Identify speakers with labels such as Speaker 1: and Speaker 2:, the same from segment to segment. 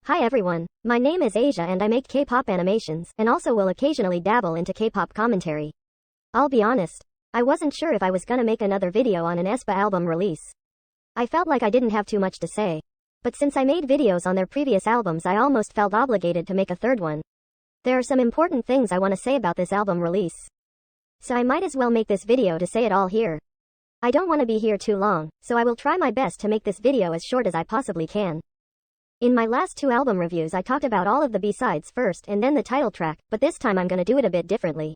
Speaker 1: Hi everyone, my name is Asia and I make K-pop animations and also will occasionally dabble into K-pop commentary. I'll be honest, I wasn't sure if I was gonna make another video on an aespa album release. I felt like I didn't have too much to say. But since I made videos on their previous albums, I almost felt obligated to make a third one. There are some important things I want to say about this album release. So I might as well make this video to say it all here. I don't want to be here too long, so I will try my best to make this video as short as I possibly can. In my last two album reviews I talked about all of the B-sides first and then the title track, but this time I'm gonna do it a bit differently.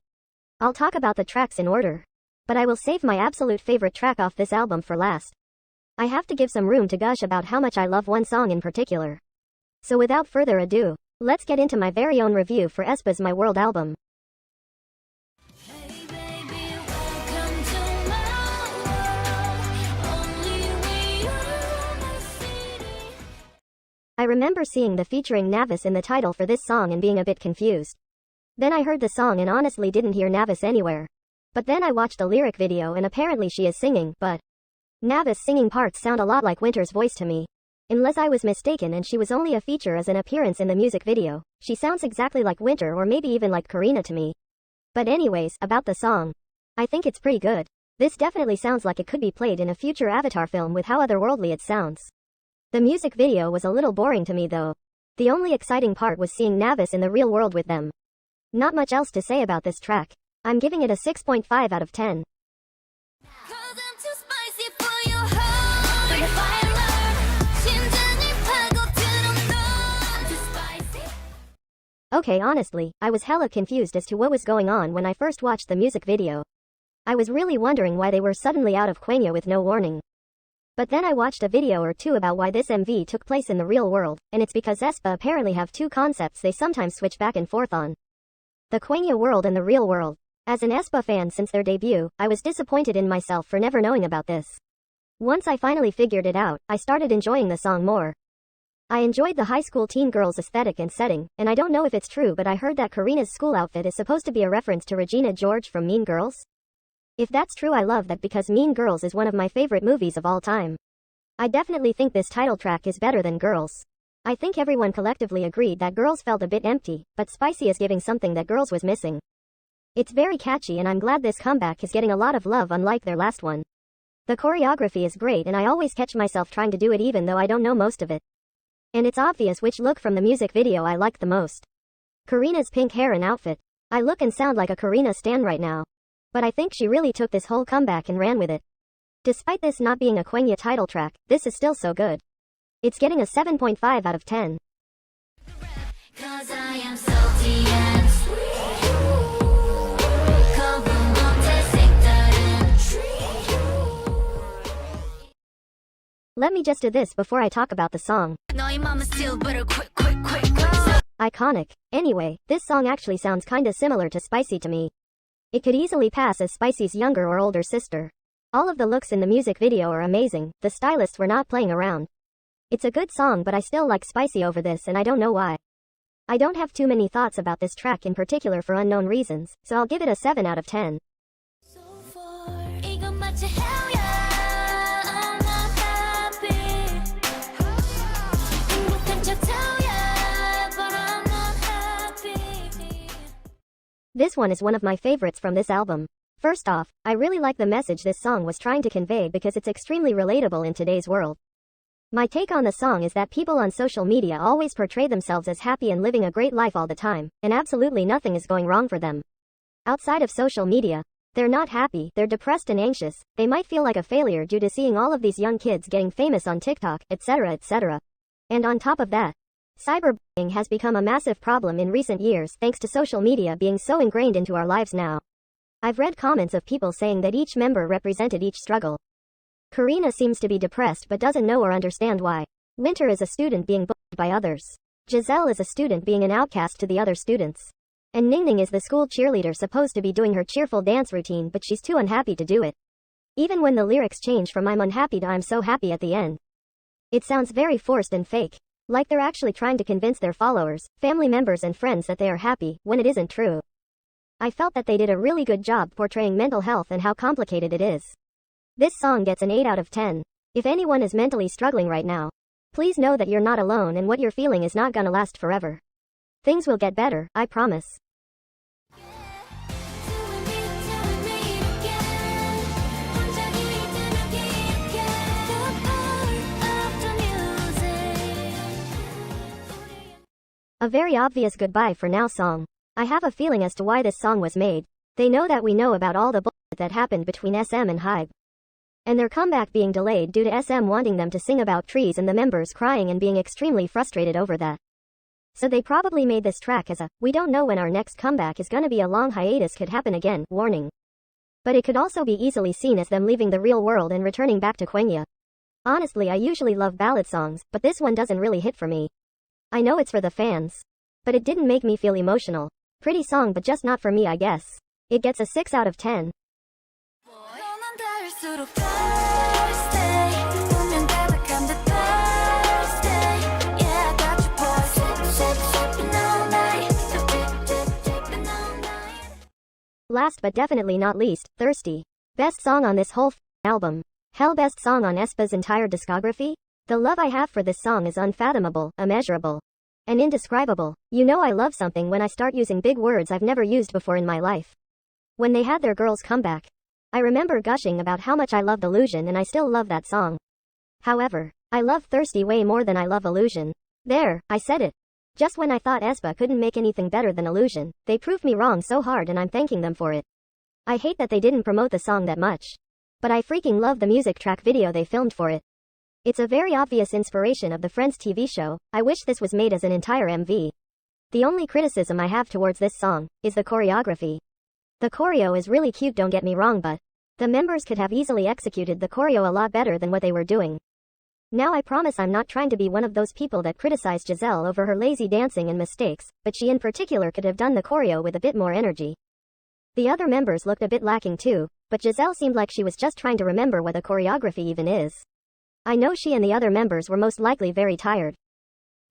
Speaker 1: I'll talk about the tracks in order. But I will save my absolute favorite track off this album for last. I have to give some room to gush about how much I love one song in particular. So without further ado, let's get into my very own review for aespa's My World album. I remember seeing the featuring Naevis in the title for this song and being a bit confused. Then I heard the song and honestly didn't hear Naevis anywhere. But then I watched the lyric video and apparently she is singing, but Naevis singing parts sound a lot like Winter's voice to me. Unless I was mistaken and she was only a feature as an appearance in the music video, she sounds exactly like Winter or maybe even like Karina to me. But anyways, about the song. I think it's pretty good. This definitely sounds like it could be played in a future Avatar film with how otherworldly it sounds. The music video was a little boring to me though. The only exciting part was seeing Naevis in the real world with them. Not much else to say about this track. I'm giving it a 6.5 out of 10. Okay, honestly, I was hella confused as to what was going on when I first watched the music video. I was really wondering why they were suddenly out of Kwangya with no warning. But then I watched a video or two about why this MV took place in the real world, and it's because aespa apparently have two concepts they sometimes switch back and forth on. The Kwangya world and the real world. As an aespa fan since their debut, I was disappointed in myself for never knowing about this. Once I finally figured it out, I started enjoying the song more. I enjoyed the high school teen girls aesthetic and setting, and I don't know if it's true but I heard that Karina's school outfit is supposed to be a reference to Regina George from Mean Girls. If that's true, I love that because Mean Girls is one of my favorite movies of all time. I definitely think this title track is better than Girls. I think everyone collectively agreed that Girls felt a bit empty, but Spicy is giving something that Girls was missing. It's very catchy and I'm glad this comeback is getting a lot of love unlike their last one. The choreography is great and I always catch myself trying to do it even though I don't know most of it. And it's obvious which look from the music video I liked the most. Karina's pink hair and outfit. I look and sound like a Karina stan right now. But I think she really took this whole comeback and ran with it. Despite this not being a Kwangya title track, this is still so good. It's getting a 7.5 out of 10. Let me just do this before I talk about the song. Iconic. Anyway, this song actually sounds kinda similar to Spicy to me. It could easily pass as Spicy's younger or older sister. All of the looks in the music video are amazing, the stylists were not playing around. It's a good song but I still like Spicy over this and I don't know why. I don't have too many thoughts about this track in particular for unknown reasons, so I'll give it a 7 out of 10. This one is one of my favorites from this album. First off, I really like the message this song was trying to convey because it's extremely relatable in today's world. My take on the song is that people on social media always portray themselves as happy and living a great life all the time, and absolutely nothing is going wrong for them. Outside of social media, they're not happy, they're depressed and anxious, they might feel like a failure due to seeing all of these young kids getting famous on TikTok, etc., etc. And on top of that, cyberbullying has become a massive problem in recent years thanks to social media being so ingrained into our lives now. I've read comments of people saying that each member represented each struggle. Karina seems to be depressed but doesn't know or understand why. Winter is a student being bullied by others. Giselle is a student being an outcast to the other students. And Ningning is the school cheerleader supposed to be doing her cheerful dance routine but she's too unhappy to do it. Even when the lyrics change from I'm unhappy to I'm so happy at the end. It sounds very forced and fake. Like they're actually trying to convince their followers, family members and friends that they are happy, when it isn't true. I felt that they did a really good job portraying mental health and how complicated it is. This song gets an 8 out of 10. If anyone is mentally struggling right now, Please know that you're not alone and what you're feeling is not gonna last forever. Things will get better, I promise. A very obvious goodbye for now song. I have a feeling as to why this song was made. They know that we know about all the bullshit that happened between SM and HYBE. And their comeback being delayed due to SM wanting them to sing about trees and the members crying and being extremely frustrated over that. So they probably made this track as a, we don't know when our next comeback is gonna be, a long hiatus could happen again, warning. But it could also be easily seen as them leaving the real world and returning back to Quenya. Honestly, I usually love ballad songs, but this one doesn't really hit for me. I know it's for the fans. But it didn't make me feel emotional. Pretty song but just not for me, I guess. It gets a 6 out of 10. Last but definitely not least, Thirsty. Best song on this whole album. Hell, best song on aespa's entire discography? The love I have for this song is unfathomable, immeasurable, and indescribable. You know I love something when I start using big words I've never used before in my life. When they had their girls come back, I remember gushing about how much I loved Illusion, and I still love that song. However, I love Thirsty way more than I love Illusion. There, I said it. Just when I thought aespa couldn't make anything better than Illusion, they proved me wrong so hard, and I'm thanking them for it. I hate that they didn't promote the song that much. But I freaking love the music track video they filmed for it. It's a very obvious inspiration of the Friends TV show. I wish this was made as an entire MV. The only criticism I have towards this song is the choreography. The choreo is really cute, don't get me wrong, but the members could have easily executed the choreo a lot better than what they were doing. Now I promise I'm not trying to be one of those people that criticize Giselle over her lazy dancing and mistakes, but she in particular could have done the choreo with a bit more energy. The other members looked a bit lacking too, but Giselle seemed like she was just trying to remember what the choreography even is. I know she and the other members were most likely very tired.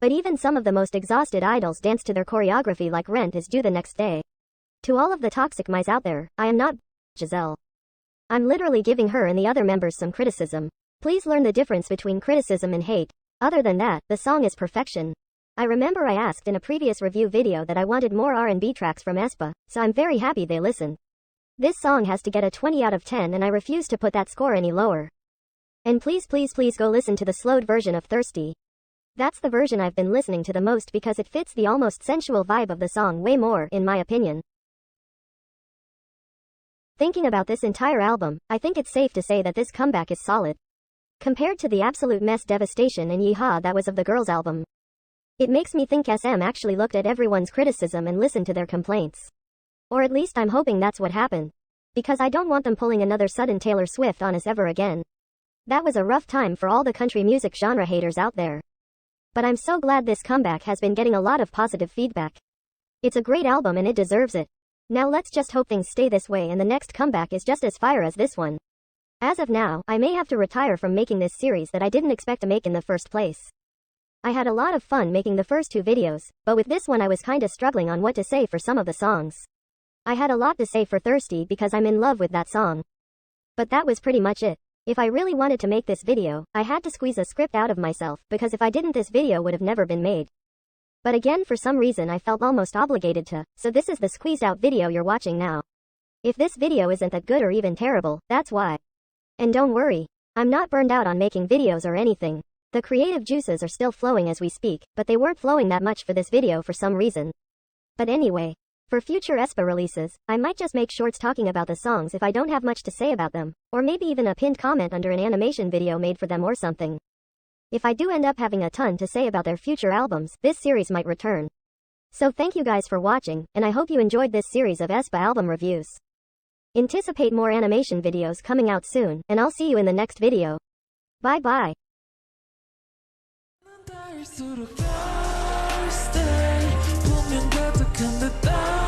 Speaker 1: But even some of the most exhausted idols dance to their choreography like Rent is due the next day. To all of the toxic mice out there, I am not Giselle. I'm literally giving her and the other members some criticism. Please learn the difference between criticism and hate. Other than that, the song is perfection. I remember I asked in a previous review video that I wanted more R&B tracks from aespa, so I'm very happy they listened. This song has to get a 20 out of 10 and I refuse to put that score any lower. And please go listen to the slowed version of Thirsty. That's the version I've been listening to the most because it fits the almost sensual vibe of the song way more, in my opinion. Thinking about this entire album, I think it's safe to say that this comeback is solid. Compared to the absolute mess, devastation and yeehaw that was of the girls' album. It makes me think SM actually looked at everyone's criticism and listened to their complaints. Or at least I'm hoping that's what happened. Because I don't want them pulling another sudden Taylor Swift on us ever again. That was a rough time for all the country music genre haters out there. But I'm so glad this comeback has been getting a lot of positive feedback. It's a great album and it deserves it. Now let's just hope things stay this way and the next comeback is just as fire as this one. As of now, I may have to retire from making this series that I didn't expect to make in the first place. I had a lot of fun making the first 2 videos, but with this one I was kinda struggling on what to say for some of the songs. I had a lot to say for Thirsty because I'm in love with that song. But that was pretty much it. If I really wanted to make this video, I had to squeeze a script out of myself, because if I didn't this video would have never been made. But again, for some reason I felt almost obligated to, so this is the squeezed out video you're watching now. If this video isn't that good or even terrible, that's why. And don't worry, I'm not burned out on making videos or anything. The creative juices are still flowing as we speak, but they weren't flowing that much for this video for some reason. But anyway, for future aespa releases, I might just make shorts talking about the songs if I don't have much to say about them, or maybe even a pinned comment under an animation video made for them or something. If I do end up having a ton to say about their future albums, this series might return. So thank you guys for watching, and I hope you enjoyed this series of aespa album reviews. Anticipate more animation videos coming out soon, and I'll see you in the next video. Bye bye.
Speaker 2: 분명 가득한 듯